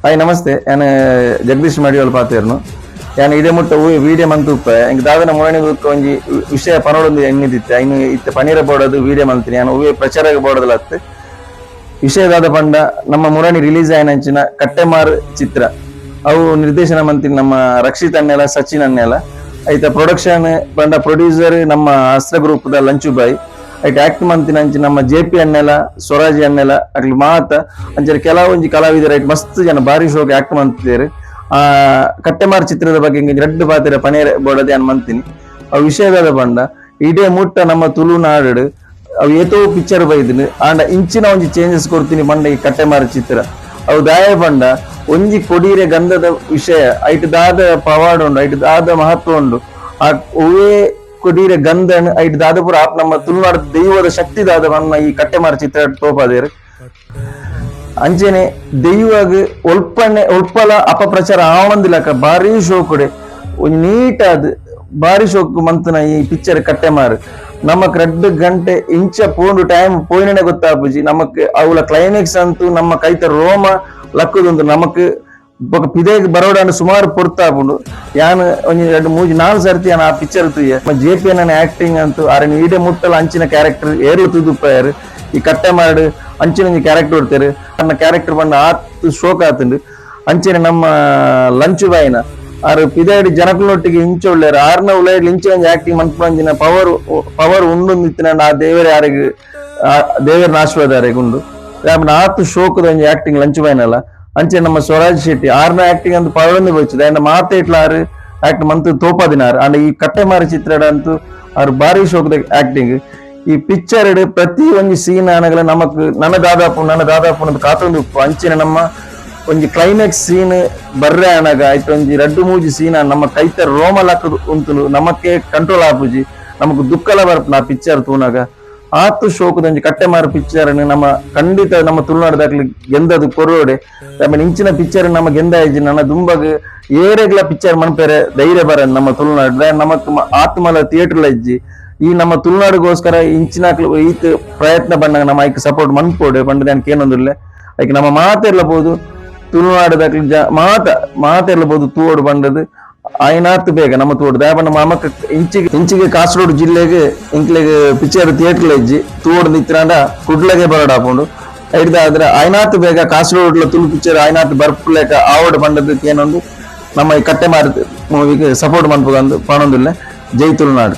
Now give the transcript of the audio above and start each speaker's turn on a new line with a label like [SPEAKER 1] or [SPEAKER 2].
[SPEAKER 1] Hi ನಮಸ್ತೆ ನಾನು ಜಗದೀಶ್ ಮಡಿವಾಲ್ ಪಾತೇರ್ನು ನಾನು ಇದೇ ಮುಟ್ಟ ವೀಡಿಯೋ ಮಂತುಪ್ಪ ಇಂಕ ದಾದನ ಮುರಣಿ ಒಂಜಿ ವಿಷಯ ಪನೋಡೊಂದು ಎಣ್ಣಿದಿತ್ತೆ ಐನು ಇತ್ತೆ ಪನೀರ ಬೋಡೋದು ವೀಡಿಯೋ ಮಂತೀನಿ ನಾನು ಹೂವೇ ಪ್ರಚಾರ ಬೋಡೋದಲ್ಲತ್ತೆ ವಿಷಯದಾದ ಪಂಡ ನಮ್ಮ ಮುರಣಿ ರಿಲೀಸ್ ಆಯ್ನಂಚಿನ ಕಟ್ಟೆಮಾರ್ ಚಿತ್ರ ಅವು ನಿರ್ದೇಶನ ಮಂತೀನಿ ನಮ್ಮ ರಕ್ಷಿತ್ ಅನ್ನೆಲ ಸಚಿನ್ ಅನ್ನೆಲ ಐತ ಪ್ರೊಡಕ್ಷನ್ ಪಂಡ ಪ್ರೊಡ್ಯೂಸರ್ ನಮ್ಮ ಅಸ್ತ್ರ ಗ್ರೂಪ್ ದ ಲಂಚು ಬಾಯ್ ಐಟ್ ಆಕ್ಟ್ ಮಂತಿನ ಅಂಚಿ ನಮ್ಮ ಜೆಪಿ ಅನ್ನೆಲ ಸ್ವರಾಜ್ ಅನ್ನೆಲ ಅಗ್ಲಿ ಮಾತ ಅಂಚೆ ಕೆಲವೊಂಜಿ ಕಲಾವಿದರು ಐಟ್ ಮಸ್ತ್ ಜನ ಬಾರಿ ಶೋಗೆ ಆಕ್ಟ್ ಮಂತಿದ್ದೇರು ಕಟ್ಟೆಮಾರ್ ಚಿತ್ರದ ಬಗ್ಗೆ ಹಿಂಗೆ ರೆಡ್ ಪಾತಿರ ಪನೇರ ಬೋಡದೆ ಅನ್ ಮಂತೀನಿ ಅವು ವಿಷಯದ ಪಂಡ ಇಡೇ ಮುಟ್ಟ ನಮ್ಮ ತುಳುನಾಡು ಅವು ಏತೋ ಪಿಕ್ಚರ್ ಬೈದಿನಿ ಆಂಡ ಇಂಚಿನ ಒಂಜಿ ಚೇಂಜಸ್ ಕೊಡ್ತೀನಿ ಪಂಡ ಈ ಕಟ್ಟೆಮಾರ್ ಚಿತ್ರ ಅವು ದಾಯ ಪಂಡ ಒಂಜಿ ಕೊಡೀರೆ ಗಂಧದ ವಿಷಯ ಐಟ್ ದಾದ ಪವಾಡ ಉಂಡು ಐಟ್ ದಾದ ಮಹತ್ವ ಉಂಡು ಆ ಒವೇ ಕೊಡೀರೆ ಗಂಧನ್ ಐಟ್ ದಾದ ಪುರ ನಮ್ಮ ತುಳುನಾಡು ದೈವದ ಶಕ್ತಿ ದಾದ ಬಣ್ಣ ಈ ಕಟ್ಟೆಮಾರ್ ಚಿತ್ರ ತೋಪಾದೇರು ಅಂಚೆನೆ ದೈವಗ್ ಒಲ್ಪಲ ಅಪಪ್ರಚಾರ ಆವಂದಿಲಕ ಬಾರಿ ಶೋಕುಡೆ ಒಂಜಿ ನೀಟಾದ್ ಬಾರಿ ಶೋಕು ಮಂತನ ಈ ಪಿಕ್ಚರ್ ಕಟ್ಟೆಮಾರ್ ನಮಕ್ 2 ಗಂಟೆ ಇಂಚ ಪೋಂಡು ಟೈಮ್ ಪೋಯಿನೇ ಗೊತ್ತಾಪುಜಿ ನಮಕ್ ಅವಳ ಕ್ಲೈಮ್ಯಾಕ್ಸ್ ಅಂತೂ ನಮ್ಮ ಕೈತ ರೋಮ ಲಕ್ಕುದೊಂದು ನಮಕ್ ಪಿದೇಗ್ ಬರೋಡನ್ನು ಸುಮಾರು ಪೊರ್ತಾಪುಂಡು ಯಾನ್ ಒಂಜಿ 2-3-4 ಸರ್ತಿ ಆ ಪಿಕ್ಚರ್ ತುಯ್ಯ ಜೆಪಿ ನನ್ನ ಆಕ್ಟಿಂಗ್ ಅಂತೂ ಆರನ್ ಈಡೆ ಮುಟ್ಟಲ ಅಂಚಿನ ಕ್ಯಾರೆಕ್ಟರ್ ಏರ್ಲು ತುದುಪ್ಪಾರು ಈ ಕಟ್ಟೆಮಾಡ್ ಅಂಚಿನ ಕ್ಯಾರೆಕ್ಟರ್ ಹೊಡ್ತಾರೆ ನನ್ನ ಕ್ಯಾರೆಕ್ಟರ್ ಬಂದ ಆತು ಶೋಕ ಆತುಂಡು ಅಂಚಿನ ನಮ್ಮ ಲಂಚು ಬಾಯಿನ ಆರು ಪಿದಾಡಿ ಜನಕುಲೊಟ್ಟಿಗೆ ಇಂಚ ಉಳ್ಳಾರು ಆರ್ನ ಉಳ್ಳಾಡಿ ಇಂಚ ಒಂಜಿ ಆಕ್ಟಿಂಗ್ ಮನ್ಪಂಜಿನ ಪವರ್ ಉಂಡು ನಿತ್ತಿನ ಆ ದೇವರ ಯಾರಿಗೆ ದೇವರ ಆಶೀರ್ವಾದ ಯಾರಿಗೆ ಉಂಡು ಆತು ಶೋಕದ ಒಂಜಿ ಆಕ್ಟಿಂಗ್ ಲಂಚು ಬಾಯಿನಲ್ಲ ಅಂಚೆ ನಮ್ಮ ಸ್ವರಾಜ್ ಶೆಟ್ಟಿ ಆರ್ನ ಆಕ್ಟಿಂಗ್ ಅಂತ ಪವಳೊಂದು ಬೋಚಿದೆ ಅಂಡ್ ಮಾತೇಟ್ಲ ಆರು ಆಕ್ಟ್ ಮಂತ್ ತೋಪಾದಿನಾರು ಅಂಡ್ ಈ ಕಟ್ಟೆಮಾರಿ ಚಿತ್ರಡ ಅಂತೂ ಅವ್ರು ಬಾರಿ ಶೋಕದ ಆಕ್ಟಿಂಗ್ ಈ ಪಿಕ್ಚರ್ ಪ್ರತಿ ಒಂಜಿ ಸೀನ್ ಆನಗಲ ನಮಕ್ ನನ್ನ ದಾದಾಪು ಅಂತ ಕಾತೊಂದು ಅಂಚಿನ ನಮ್ಮ ಒಂಜಿ ಕ್ಲೈಮ್ಯಾಕ್ಸ್ ಸೀನ್ ಬರ್ರೆ ಆನಗ ಆಯ್ತು ಒಂಜಿ 2-3 ಸೀನ್ ನಮ್ಮ ಕೈತ ರೋಮ ಲಕ್ಕ ಉಂತುಂಡು ನಮಕ್ಕೆ ಕಂಟ್ರೋಲ್ ಆಪುಜಿ ನಮಕ್ ದುಃಖಲ ಬರ್ಪ ನಾ ಪಿಕ್ಚರ್ ತೂನಾಗ ಆತು ಶೋಕದೊಂಜಿ ಕಟ್ಟೆಮಾರು ಪಿಕ್ಚರ್ ನಮ್ಮ ಖಂಡಿತ ನಮ್ಮ ತುಳುನಾಡದಾಗ್ಲಿ ಗೆಂದದು ಕೊರೋಡೆ ಇಂಚಿನ ಪಿಕ್ಚರ್ ನಮ್ಮ ಗೆಂದಾಯ್ಜಿ ನನ್ನ ದುಂಬಗ್ ಏರೆಗ್ಲ ಪಿಕ್ಚರ್ ಮನ್ಪೇರೆ ಧೈರ್ಯ ಬರ ನಮ್ಮ ತುಳುನಾಡು ನಮಕ್ ಆತ್ಮಲ ಥಿಯೇಟರ್ಲ ಇಜ್ಜಿ ಈ ನಮ್ಮ ತುಳುನಾಡಿಗೋಸ್ಕರ ಇಂಚಿನಾಕ್ಲು ಈತ್ ಪ್ರಯತ್ನ ಬಂದಾಗ ನಮ್ಮ ಐಕ್ ಸಪೋರ್ಟ್ ಮನ್ಪೋಡೆ ಪಂಡದ ಏನೊಂದಿಲ್ಲ ಐಕ್ ನಮ್ಮ ಮಾತಿರ್ಲಬಹುದು ತುಳುನಾಡದಾಗ್ಲಿ ಮಾತಿರ್ಲಬಹುದು ತೂವೋಡು ಬಂಡದು ಆಯ್ನಾತ್ ಬೇಗ ನಮ್ಮ ತೂವೋಡು ದಾಯ ನಮ್ಮ ಅಮ್ಮಕ್ ಇಂಚಿಗೆ ಕಾಸರಗೋಡು ಜಿಲ್ಲೆಗೆ ಇಂಕ್ಲೆಗೆ ಪಿಕ್ಚರ್ ಥಿಯೇಟರ್ಲ ಇಜ್ಜಿ ತೂವೋಡು ನಿತ್ರಾಂಡ ಕುಡ್ಲಗೆ ಬರಡಾಪುಂಡು ಹಿಡ್ದಾದ್ರೆ ಆಯ್ನಾತ್ ಬೇಗ ಕಾಸರಗೋಡ್ಲ ತುಳು ಪಿಕ್ಚರ್ ಆಯ್ನಾತ್ ಬರ್ಪುಲೇಕ ಆವೋಡು ಬಂಡದಕ್ಕೆ ಏನೊಂದು ನಮ್ಮ ಈ ಕಟ್ಟೆಮಾರ್ ಮೂವಿಗೆ ಸಪೋರ್ಟ್ ಮನ್ಪುಗಂದು ಪಣೊಂದಿಲ್ಲ ಜೈ ತುಳುನಾಡು.